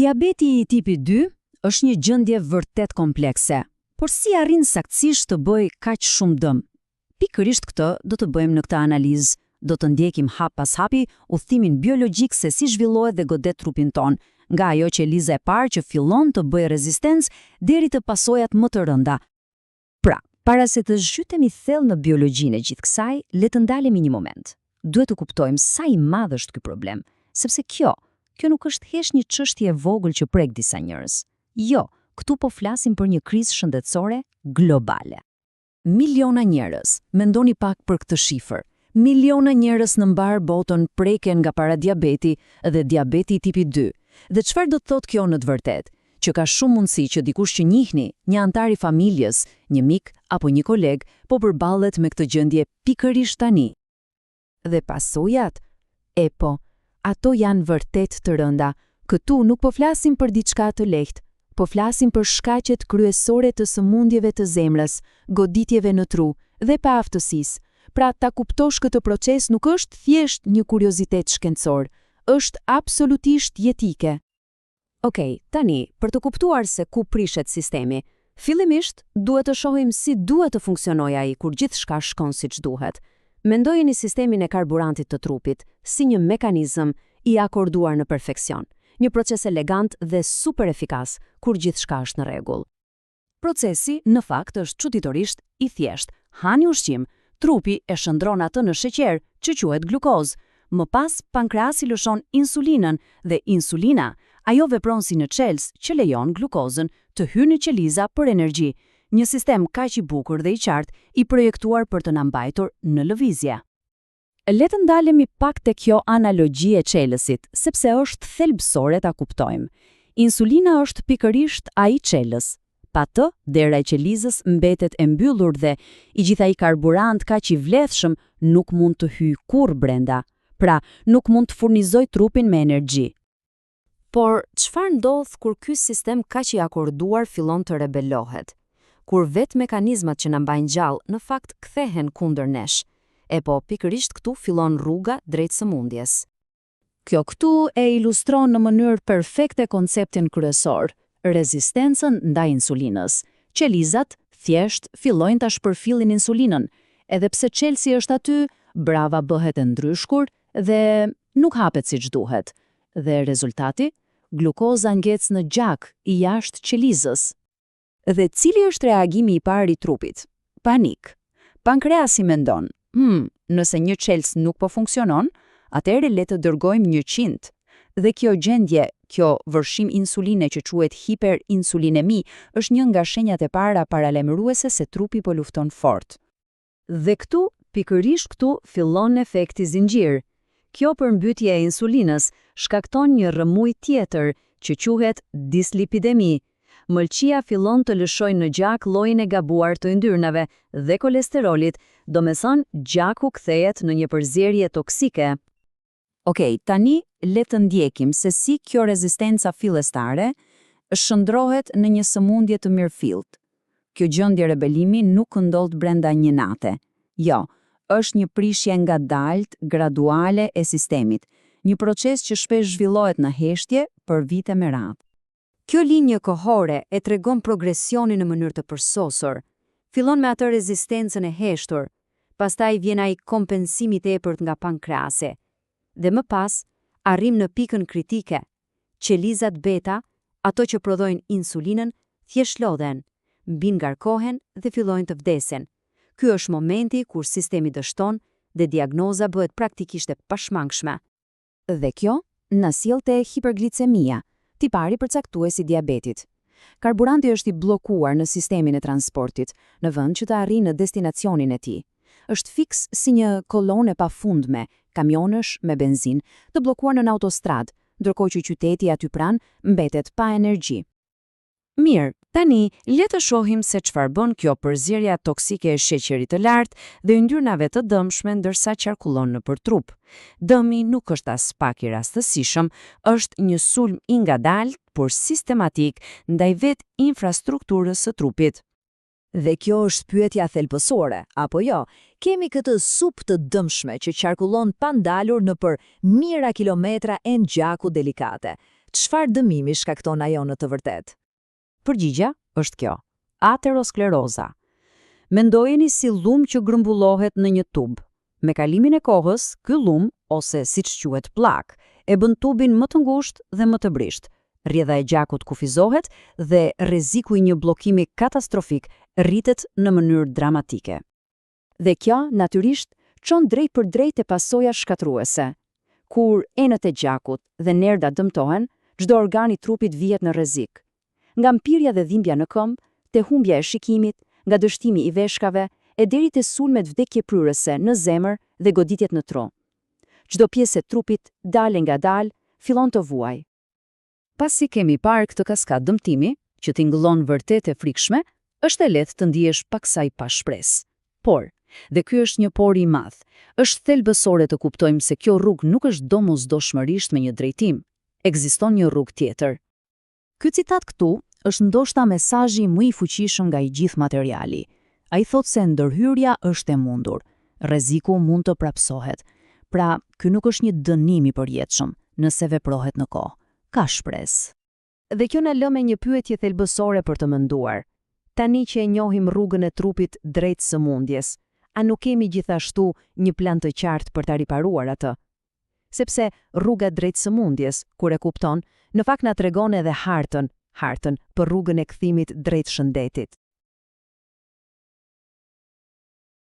Diabeti i tipi 2 është një gjendje vërtet komplekse, por si arrin saktësisht të bëj kaq shumë dëm? Pikërisht këtë do të bëjmë në këtë analizë. Do të ndjekim hap pas hapi udhëtimin biologjik se si zhvillohet dhe godet trupin ton, nga ajo qeliza e parë që fillon të bëjë rezistencë deri te pasojat më të rënda. Pra, para se të zhytemi thellë në biologjinë e gjithë kësaj, le të ndalemi një moment. Duhet të kuptojmë sa i madh është ky problem, sepse kjo nuk është thjesht një çështje e vogël që prek disa njerëz. Jo, këtu po flasim për një krizë shëndetësore globale. Miliona njerëz, mendoni pak për këtë shifër. Miliona njerëz në mbar botën preken nga paradiabeti dhe diabeti tipi 2. Dhe çfarë do të thotë kjo në të vërtetë? Që ka shumë mundësi që dikush që njihni, një antar i familjes, një mik apo një koleg, po përballet me këtë gjendje pikërisht tani. Dhe pasojat? Ato janë vërtet të rënda. Këtu nuk po flasim për diçka të lehtë, po flasim për shkaqet kryesore të sëmundjeve të zemrës, goditjeve në tru dhe pa aftësisë. Pra, ta kuptosh këtë proces nuk është thjesht një kuriozitet shkencor, është absolutisht jetike. Okej, tani, për të kuptuar se ku prishet sistemi, fillimisht duhet të shohim si duhet të funksionojë ai kur gjithçka shkon siç duhet. Mendojeni sistemin e karburantit të trupit si një mekanizëm i akorduar në perfeksion, një proces elegant dhe super efikas kur gjithçka është në rregull. Procesi, në fakt, është çuditërisht i thjeshtë. Hani ushqim, trupi e shndron atë në sheqer, që quhet glukozë. Më pas, pankreasi lëshon insulinën dhe insulina, ajo vepron si në çelës që lejon glukozën të hyjë në qeliza për energji. Një sistem kaq i bukur dhe i qartë i projektuar për të na mbajtur në lëvizje. Le të ndalemi pak te kjo analogji e çelësit, sepse është thelbësore ta kuptojmë. Insulina është pikërisht ai çelës. Pa të, dera e qelizës mbetet e mbyllur dhe i gjitha i karburant kaq i vlefshëm nuk mund të hyjë kurrë brenda. Pra, nuk mund të furnizoj trupin me energji. Por, çfarë ndodh kur ky sistem kaq i akorduar fillon të rebelohet? Kur vetë mekanizmat që na mbajnë gjallë në fakt kthehen kundër nesh. Pikërisht këtu fillon rruga drejt sëmundjes. Kjo këtu e ilustron në mënyrë perfekte konceptin kryesor, rezistencën ndaj insulinës. Qelizat thjesht fillojnë ta shpërfillin insulinën, edhe pse çelësi është aty, brava bëhet e ndryshkur dhe nuk hapet siç duhet. Dhe rezultati, glukoza ngec në gjak i jashtë qelizës. Dhe cili është reagimi i parë i trupit? Panik. Pankreasi mendon, nëse një çelës nuk po funksionon, atëherë le të dërgojmë 100. Dhe kjo gjendje, kjo vërshim insuline që quhet hiperinsulinemi, është një nga shenjat e para paralajmëruese se trupi po lufton fort. Dhe këtu, pikërisht këtu, fillon efekti zinxhir. Kjo përmbytje e insulinës shkakton një rrëmuj tjetër që quhet dislipidemi. Mëlçia fillon të lëshojë në gjak llojin e gabuar të yndyrnave dhe kolesterolit, domethënë gjaku kthehet në një përzierje toksike. Okej, tani le të ndjekim se si kjo rezistenca fillestare shndrohet në një sëmundje të mirëfillt. Kjo gjendje rebelimi nuk ndodh brenda një nate. Jo, është një prishje ngadalt, graduale e sistemit, një proces që shpesh zhvillohet në heshtje për vite me radhë. Kjo linjë kohore e tregon progresionin në mënyrë të përsosur. Fillon me atë rezistencën e heshtur, pastaj vjen ai kompensimi i tepërt nga pankreasi. Dhe më pas, arrim në pikën kritike. Qelizat beta, ato që prodhojnë insulinën, thjesht lodhen, mbin ngarkohen dhe fillojnë të vdesin. Ky është momenti kur sistemi dështon dhe diagnoza bëhet praktikisht e pashmangshme. Dhe kjo na sjell te hiperglicemia, tipari përcaktues i diabetit. Karburanti është i bllokuar në sistemin e transportit, në vend që të arrijë në destinacionin e tij. Është fiks si një kolonë e pafundme, kamionësh me benzinë, të bllokuar në autostradë, ndërkohë që qyteti aty pranë mbetet pa energji. Mirë, tani le të shohim se çfarë bën kjo përzierje toksike e sheqerit të lartë dhe yndyrnave të dëmshme ndërsa qarkullon nëpër trup. Dëmi nuk është as pak i rastësishëm, është një sulm i ngadalt, por sistematik ndaj vetë infrastrukturës së trupit. Dhe kjo është pyetja thelbësore, apo jo? Kemi këtë supë të dëmshme që qarkullon pa ndalur nëpër mijëra kilometra e gjaku delikate. Çfarë dëmimi shkakton ajo në të vërtetë? Përgjigja është kjo: ateroskleroza. Mendojeni si lum që grumbullohet në një tub. Me kalimin e kohës, ky lum, ose siç quhet plak, e bën tubin më të ngushtë dhe më të brisht. Rrjedha e gjakut kufizohet dhe rreziku i një bllokimi katastrofik rritet në mënyrë dramatike. Dhe kjo, natyrisht, çon drejt për drejt te pasoja shkatruese. Kur enët e gjakut dhe nerda dëmtohen, çdo organ i trupit vihet në rrezik. Nga mpirja dhe dhimbja në këmbë, te humbja e shikimit, nga dështimi i veshkave, e deri te sulmet vdekjepryrëse në zemër dhe goditjet në tro. Çdo pjesë e trupit, dale nga dal, fillon të vuaj. Pasi kemi parë këtë kaskadë dëmtimi, që tingëllon vërtet e frikshme, është e lehtë të ndihesh paksaj pa shpresë. Por, dhe ky është një por i madh, është thelbësore të kuptojmë se kjo rrugë nuk është domosdoshmërisht me një drejtim. Ekziston një rrugë tjetër. Ky citat këtu është ndoshta mesazhi më i fuqishëm nga i gjithë materiali. Ai thotë se ndërhyrja është e mundur. Rreziku mund të prapësohet. Pra, ky nuk është një dënim i përjetshëm, nëse veprohet në kohë. Ka shpresë. Dhe kjo na lë me një pyetje thelbësore për të menduar. Tani që e njohim rrugën e trupit drejt sëmundjes, a nuk kemi gjithashtu një plan të qartë për ta riparuar atë? Sepse rruga drejt sëmundjes, kur e kupton, në fakt na tregon edhe hartën për rrugën e kthimit drejt shëndetit.